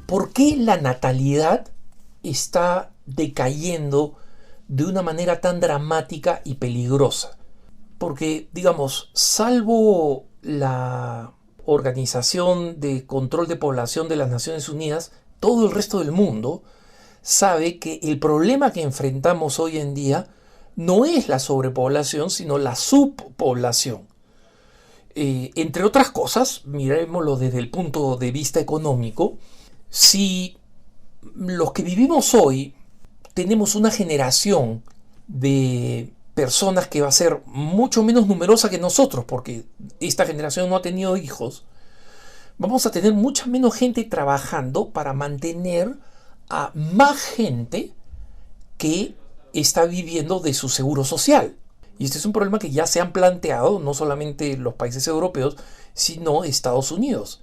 ¿Por qué la natalidad está decayendo de una manera tan dramática y peligrosa? Porque, digamos, salvo la Organización de Control de Población de las Naciones Unidas, todo el resto del mundo sabe que el problema que enfrentamos hoy en día no es la sobrepoblación, sino la subpoblación. Entre otras cosas, mirémoslo desde el punto de vista económico, si los que vivimos hoy tenemos una generación de personas que va a ser mucho menos numerosa que nosotros, porque esta generación no ha tenido hijos, vamos a tener mucha menos gente trabajando para mantener a más gente que está viviendo de su seguro social. Y este es un problema que ya se han planteado no solamente los países europeos, sino Estados Unidos.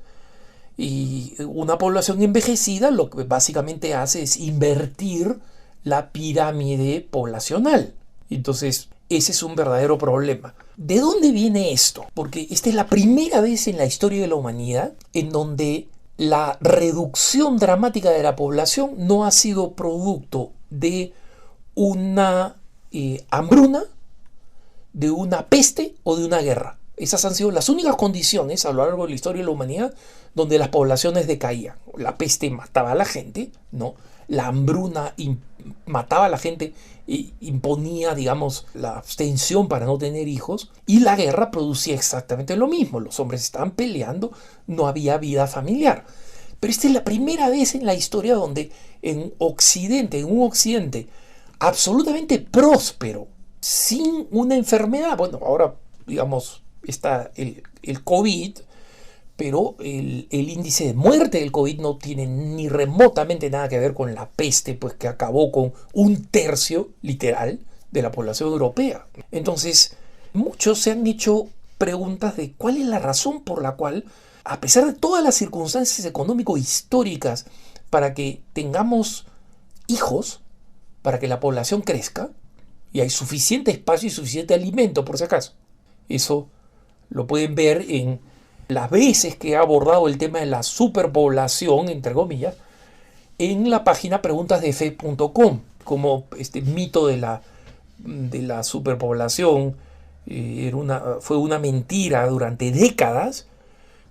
Y una población envejecida lo que básicamente hace es invertir la pirámide poblacional. Entonces, ese es un verdadero problema. ¿De dónde viene esto? Porque esta es la primera vez en la historia de la humanidad en donde la reducción dramática de la población no ha sido producto de una hambruna, de una peste o de una guerra. Esas han sido las únicas condiciones a lo largo de la historia de la humanidad donde las poblaciones decaían. La peste mataba a la gente, ¿no? La hambruna mataba a la gente e imponía, digamos, la abstención para no tener hijos. Y la guerra producía exactamente lo mismo. Los hombres estaban peleando, no había vida familiar. Pero esta es la primera vez en la historia donde en un occidente absolutamente próspero, sin una enfermedad, bueno, ahora, digamos, está el COVID, pero el índice de muerte del COVID no tiene ni remotamente nada que ver con la peste, pues que acabó con 1/3, literal, de la población europea. Entonces, muchos se han hecho preguntas de cuál es la razón por la cual, a pesar de todas las circunstancias económico-históricas para que tengamos hijos, para que la población crezca, y hay suficiente espacio y suficiente alimento, por si acaso. Eso lo pueden ver en las veces que he abordado el tema de la superpoblación, entre comillas, en la página preguntasdefe.com, como este mito de la superpoblación fue una mentira durante décadas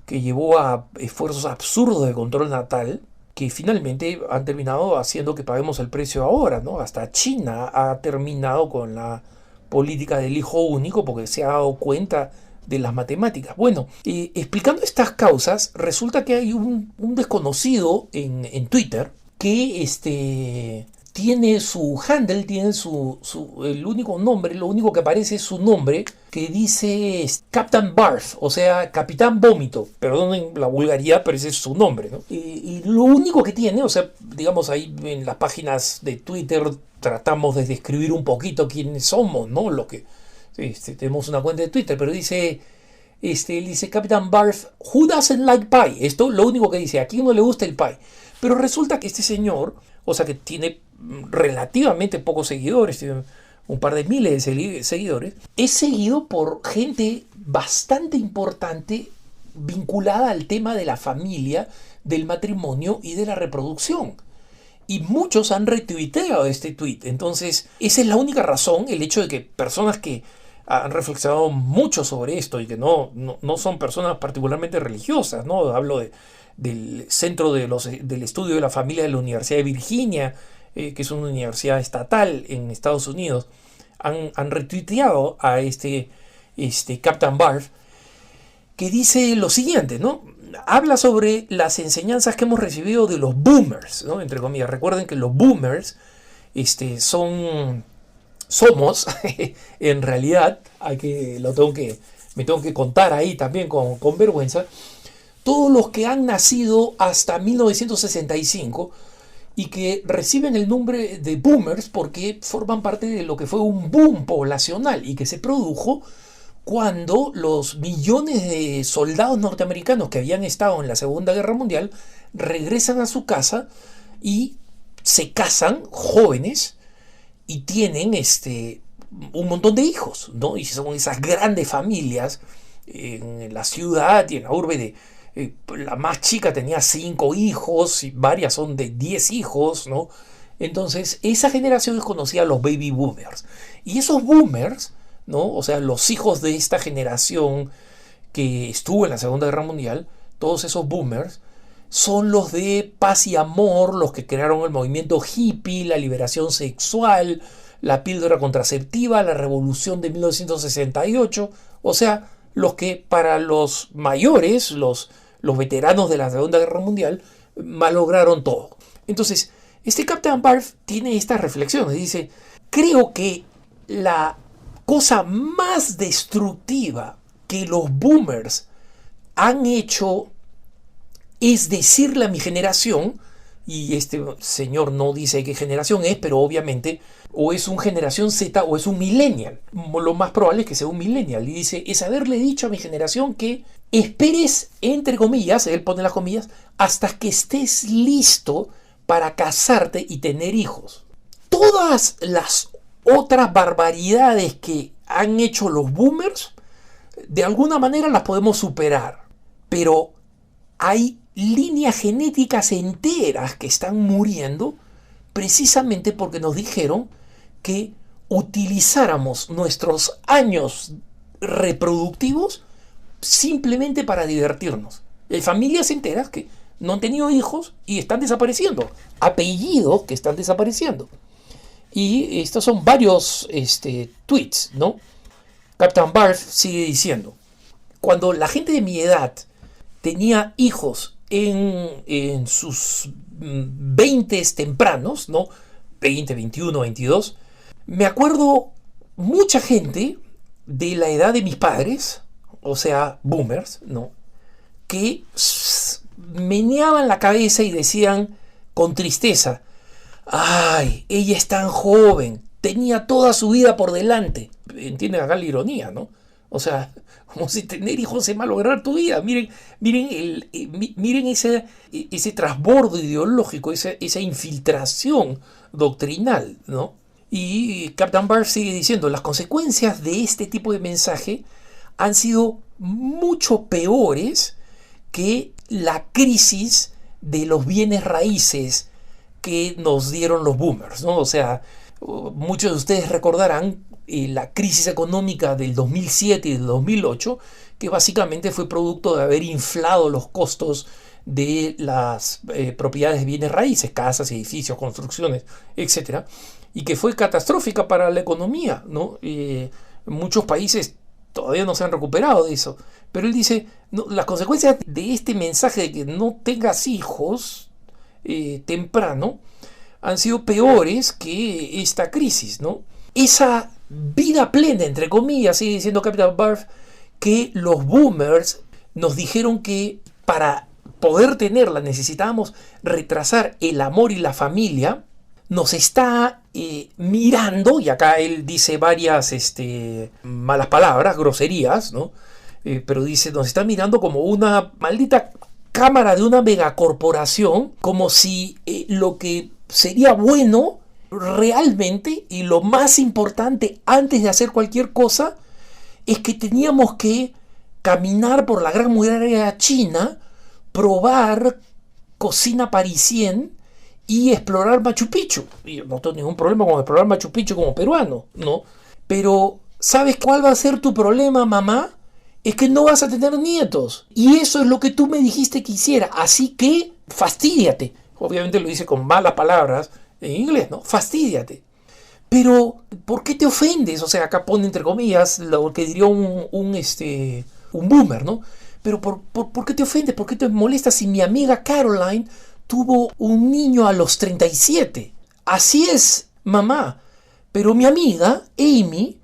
que llevó a esfuerzos absurdos de control natal que finalmente han terminado haciendo que paguemos el precio ahora, ¿no? Hasta China ha terminado con la política del hijo único porque se ha dado cuenta de las matemáticas. Bueno, explicando estas causas, resulta que hay un desconocido en Twitter que tiene su handle, tiene el único nombre, lo único que aparece es su nombre, que dice Captain Barf, o sea, Capitán Vómito. Perdonen la vulgaridad, pero ese es su nombre, ¿no? Y lo único que tiene, o sea, digamos ahí en las páginas de Twitter tratamos de describir un poquito quiénes somos, ¿no? Lo que tenemos una cuenta de Twitter, pero dice él dice Captain Barf, who doesn't like pie? Esto lo único que dice, ¿a quién no le gusta el pie? Pero resulta que este señor, o sea que tiene relativamente pocos seguidores, tiene un par de miles de seguidores, es seguido por gente bastante importante vinculada al tema de la familia, del matrimonio y de la reproducción. Y muchos han retuiteado este tweet. Entonces, esa es la única razón, el hecho de que personas que han reflexionado mucho sobre esto y que no son personas particularmente religiosas, ¿no? Hablo del Centro del Estudio de la Familia de la Universidad de Virginia, que es una universidad estatal en Estados Unidos, han retuiteado a este Captain Barf, que dice lo siguiente, ¿no? Habla sobre las enseñanzas que hemos recibido de los boomers, ¿no? Entre comillas. Recuerden que los boomers somos, en realidad, me tengo que contar ahí también con vergüenza, todos los que han nacido hasta 1965 y que reciben el nombre de boomers porque forman parte de lo que fue un boom poblacional y que se produjo cuando los millones de soldados norteamericanos que habían estado en la Segunda Guerra Mundial regresan a su casa y se casan jóvenes y tienen un montón de hijos, ¿no? Y son esas grandes familias en la ciudad y en la urbe La más chica tenía 5 hijos y varias son de 10 hijos, ¿no? Entonces, esa generación es conocida los baby boomers. Y esos boomers, ¿no? O sea, los hijos de esta generación que estuvo en la Segunda Guerra Mundial, todos esos boomers, son los de paz y amor, los que crearon el movimiento hippie, la liberación sexual, la píldora contraceptiva, la revolución de 1968. O sea, los que para los mayores, los veteranos de la Segunda Guerra Mundial, malograron todo. Entonces, este Captain Barf tiene estas reflexiones. Dice, creo que la cosa más destructiva que los boomers han hecho es decirle a mi generación, y este señor no dice qué generación es, pero obviamente o es un generación Z o es un millennial. Lo más probable es que sea un millennial. Y dice, es haberle dicho a mi generación que esperes, entre comillas, él pone las comillas, hasta que estés listo para casarte y tener hijos. Todas las otras barbaridades que han hecho los boomers, de alguna manera las podemos superar. Pero hay líneas genéticas enteras que están muriendo precisamente porque nos dijeron que utilizáramos nuestros años reproductivos simplemente para divertirnos. Hay familias enteras que no han tenido hijos y están desapareciendo. Apellidos que están desapareciendo. Y estos son varios tweets, ¿no? Captain Barf sigue diciendo, cuando la gente de mi edad tenía hijos en sus 20 tempranos, ¿no? 20, 21, 22, me acuerdo mucha gente de la edad de mis padres, o sea, boomers, ¿no? Que meneaban la cabeza y decían con tristeza, ¡ay, ella es tan joven! Tenía toda su vida por delante. Entienden acá la ironía, ¿no? O sea, como si tener hijos es malograr tu vida. Miren ese trasbordo ideológico, esa infiltración doctrinal, ¿no? Y Captain Barf sigue diciendo, las consecuencias de este tipo de mensaje han sido mucho peores que la crisis de los bienes raíces que nos dieron los boomers, ¿no? O sea, muchos de ustedes recordarán la crisis económica del 2007 y del 2008, que básicamente fue producto de haber inflado los costos de las propiedades de bienes raíces, casas, edificios, construcciones, etc. Y que fue catastrófica para la economía, ¿no? Muchos países todavía no se han recuperado de eso. Pero él dice, no, las consecuencias de este mensaje de que no tengas hijos temprano han sido peores que esta crisis, ¿no? Esa vida plena, entre comillas, sigue diciendo Captain Barf, que los boomers nos dijeron que para poder tenerla necesitábamos retrasar el amor y la familia, nos está mirando, y acá él dice varias malas palabras, groserías, ¿no? Pero dice, nos está mirando como una maldita cámara de una megacorporación, como si lo que sería bueno realmente y lo más importante antes de hacer cualquier cosa es que teníamos que caminar por la gran muralla china, probar cocina parisien y explorar Machu Picchu. Y yo no tengo ningún problema con explorar Machu Picchu como peruano, ¿no? Pero ¿sabes cuál va a ser tu problema, mamá? Es que no vas a tener nietos. Y eso es lo que tú me dijiste que hiciera. Así que fastídiate. Obviamente lo dice con malas palabras en inglés, ¿no? Fastídiate. Pero, ¿por qué te ofendes? O sea, acá pone entre comillas lo que diría un boomer, ¿no? Pero, ¿por qué te ofendes? ¿Por qué te molestas si mi amiga Caroline tuvo un niño a los 37? Así es, mamá. Pero mi amiga, Amy,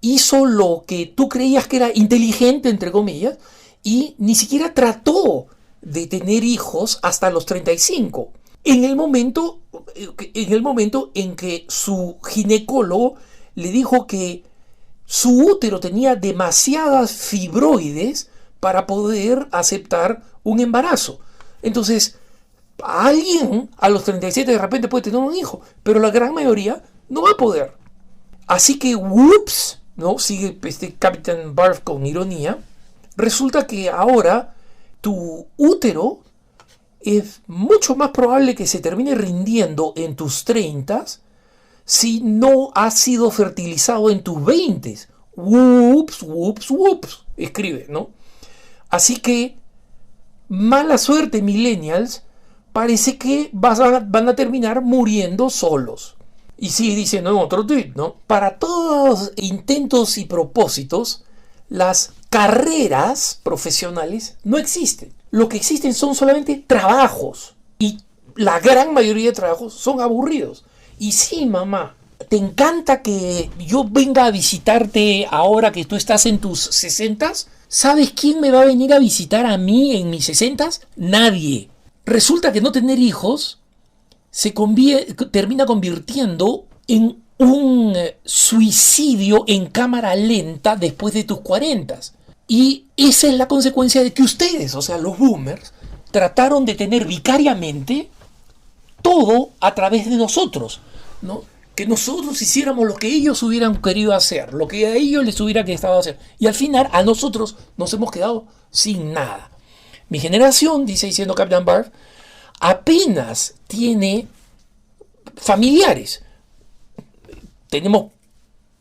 hizo lo que tú creías que era inteligente, entre comillas, y ni siquiera trató de tener hijos hasta los 35. En el momento en que su ginecólogo le dijo que su útero tenía demasiadas fibroides para poder aceptar un embarazo. Entonces, alguien a los 37 de repente puede tener un hijo, pero la gran mayoría no va a poder. Así que, whoops, ¿no? Sigue Captain Barf con ironía. Resulta que ahora tu útero es mucho más probable que se termine rindiendo en tus 30 si no ha sido fertilizado en tus 20. Whoops, whoops, whoops. Escribe, ¿no? Así que, mala suerte, millennials. Parece que van a terminar muriendo solos. Y sigue diciendo en otro tweet, ¿no? Para todos intentos y propósitos, las carreras profesionales no existen. Lo que existen son solamente trabajos. Y la gran mayoría de trabajos son aburridos. Y sí, mamá, ¿te encanta que yo venga a visitarte ahora que tú estás en tus 60s? ¿Sabes quién me va a venir a visitar a mí en mis 60s? Nadie. Resulta que no tener hijos se termina convirtiendo en un suicidio en cámara lenta después de tus 40s. Y esa es la consecuencia de que ustedes, o sea, los boomers, trataron de tener vicariamente todo a través de nosotros, ¿no? Que nosotros hiciéramos lo que ellos hubieran querido hacer, lo que a ellos les hubiera gustado hacer. Y al final a nosotros nos hemos quedado sin nada. Mi generación, dice diciendo Captain Barf, apenas tiene familiares. Tenemos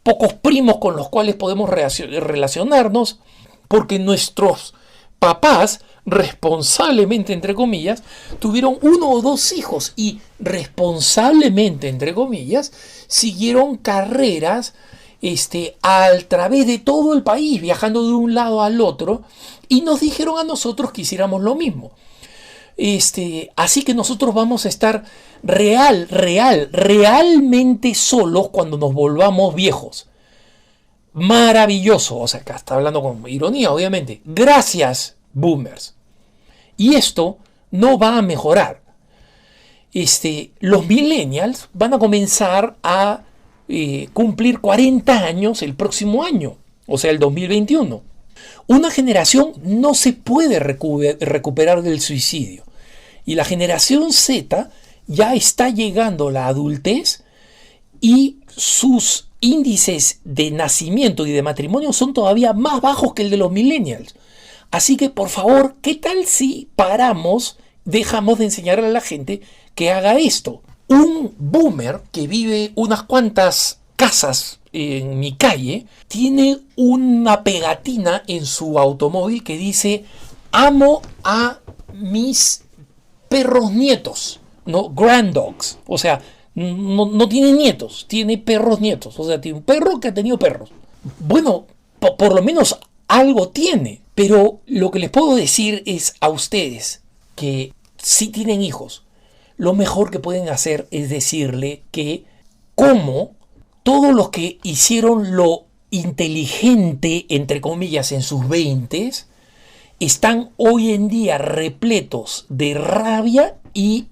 pocos primos con los cuales podemos relacionarnos porque nuestros papás, responsablemente, entre comillas, tuvieron 1 o 2 hijos y responsablemente, entre comillas, siguieron carreras a través de todo el país, viajando de un lado al otro, y nos dijeron a nosotros que hiciéramos lo mismo. Así que nosotros vamos a estar realmente solos cuando nos volvamos viejos. Maravilloso, o sea, acá está hablando con ironía, obviamente. Gracias, boomers. Y esto no va a mejorar. Los millennials van a comenzar a cumplir 40 años el próximo año, o sea, el 2021. Una generación no se puede recuperar del suicidio. Y la generación Z ya está llegando a la adultez y sus índices de nacimiento y de matrimonio son todavía más bajos que el de los millennials. Así que, por favor, ¿qué tal si dejamos de enseñarle a la gente que haga esto? Un boomer que vive unas cuantas casas en mi calle tiene una pegatina en su automóvil que dice: amo a mis perros nietos, ¿no? Granddogs. O sea, no tiene nietos, tiene perros nietos. O sea, tiene un perro que ha tenido perros. Bueno, por lo menos algo tiene. Pero lo que les puedo decir es a ustedes que si tienen hijos, lo mejor que pueden hacer es decirle que como todos los que hicieron lo inteligente, entre comillas, en sus 20s, están hoy en día repletos de rabia y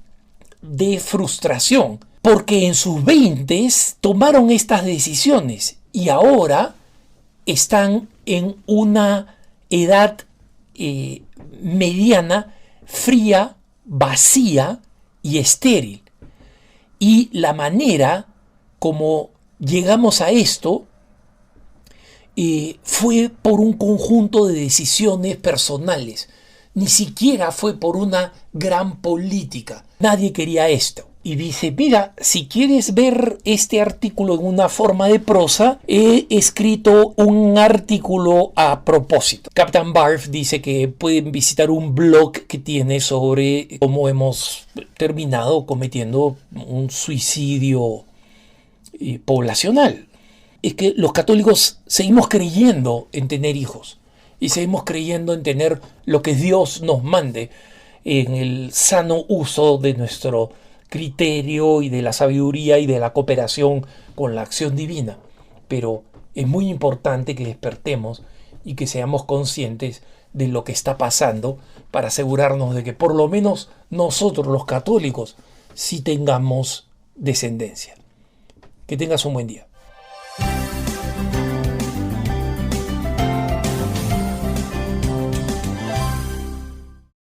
de frustración, porque en sus 20s tomaron estas decisiones y ahora están en una edad mediana, fría, vacía y estéril. Y la manera como llegamos a esto fue por un conjunto de decisiones personales. Ni siquiera fue por una gran política. Nadie quería esto. Y dice: mira, si quieres ver este artículo en una forma de prosa, he escrito un artículo a propósito. Captain Barf dice que pueden visitar un blog que tiene sobre cómo hemos terminado cometiendo un suicidio poblacional. Es que los católicos seguimos creyendo en tener hijos y seguimos creyendo en tener lo que Dios nos mande en el sano uso de nuestro criterio y de la sabiduría y de la cooperación con la acción divina. Pero es muy importante que despertemos y que seamos conscientes de lo que está pasando para asegurarnos de que por lo menos nosotros los católicos sí tengamos descendencia. Que tengas un buen día.